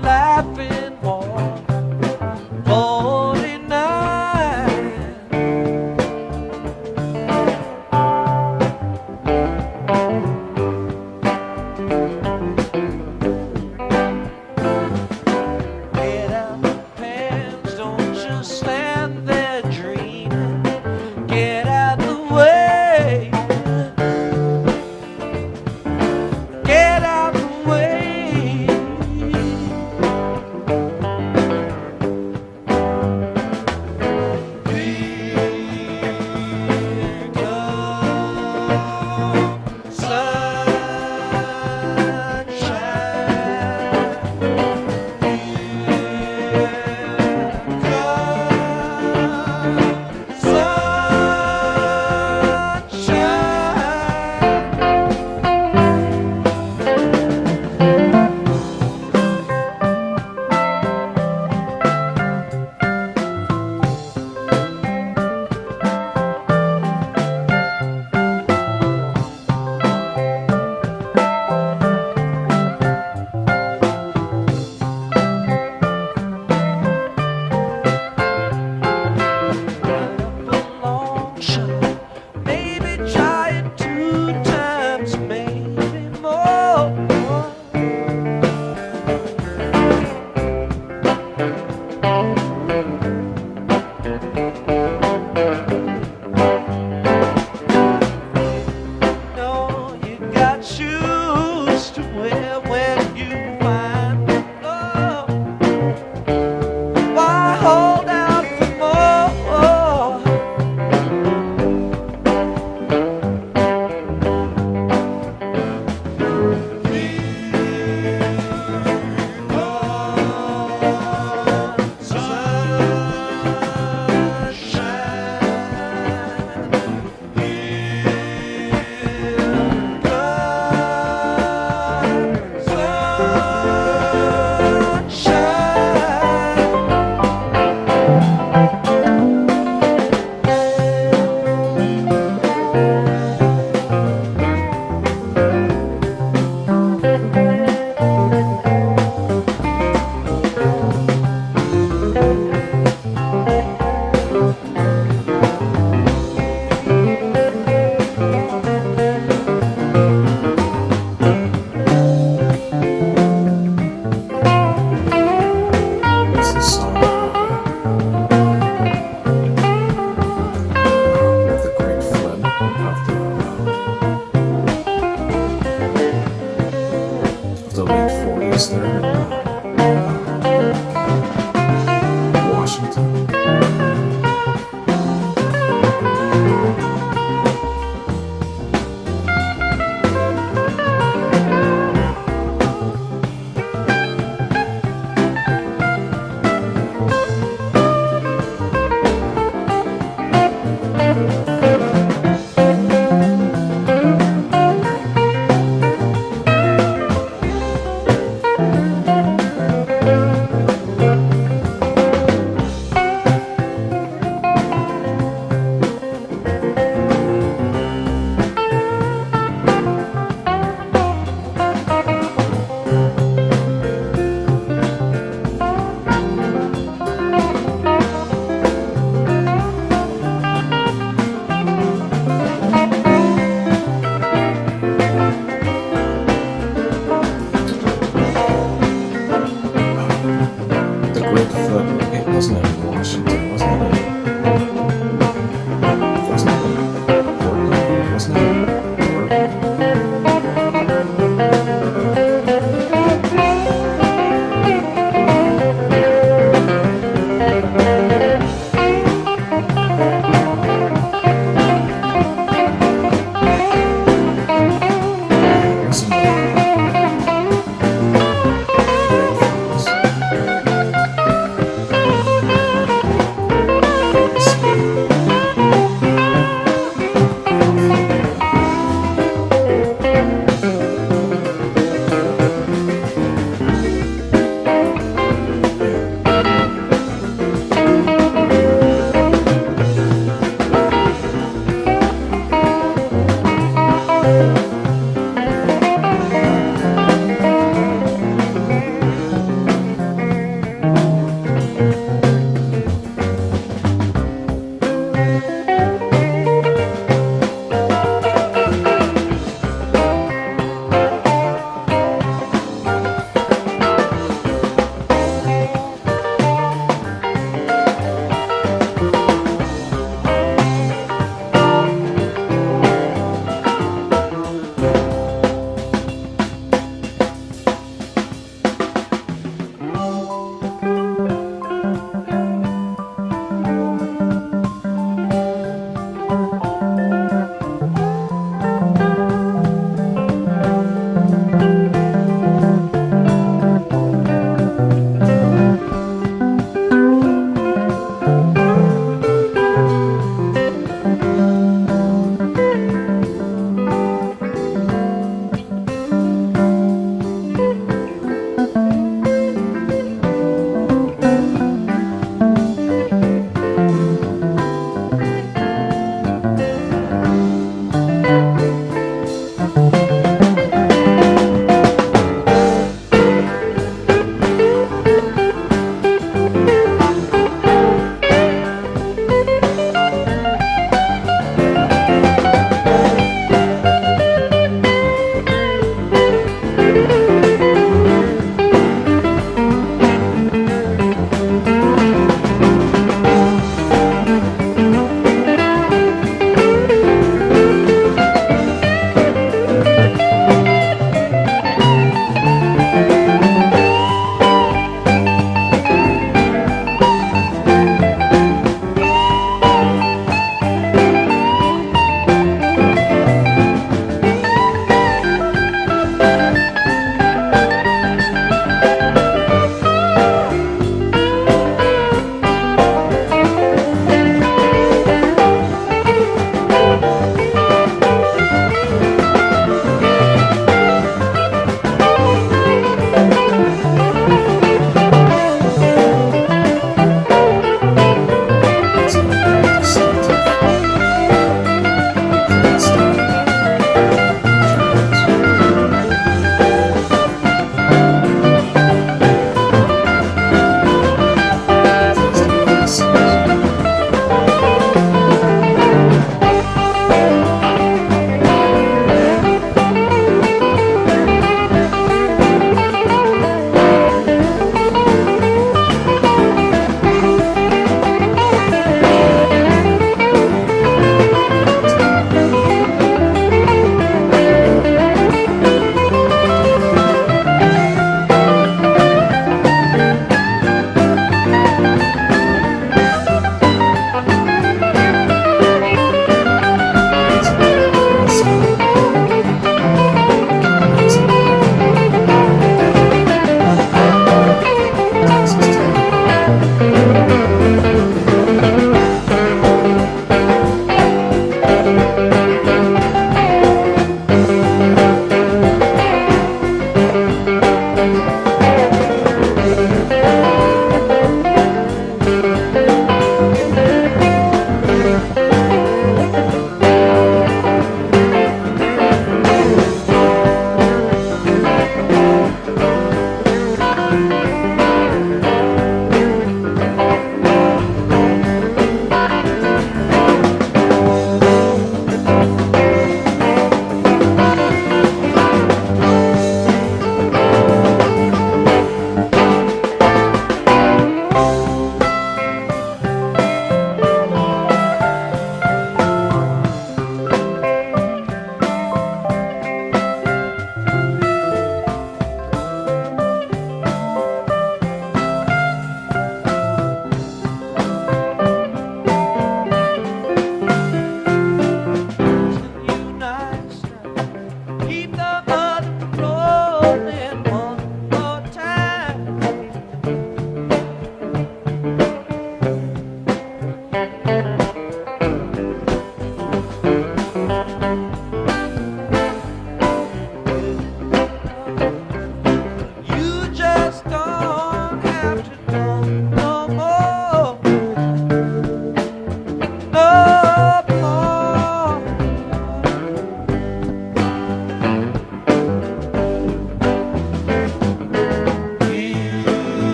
Laughing more.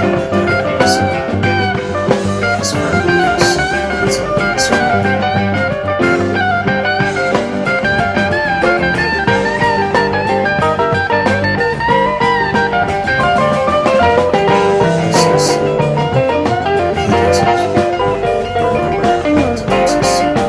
that was his friend Bruce. That's how they described it. This is, he doesn't remember how many times he's seen it.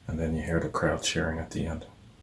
And then you hear the crowd cheering at the end.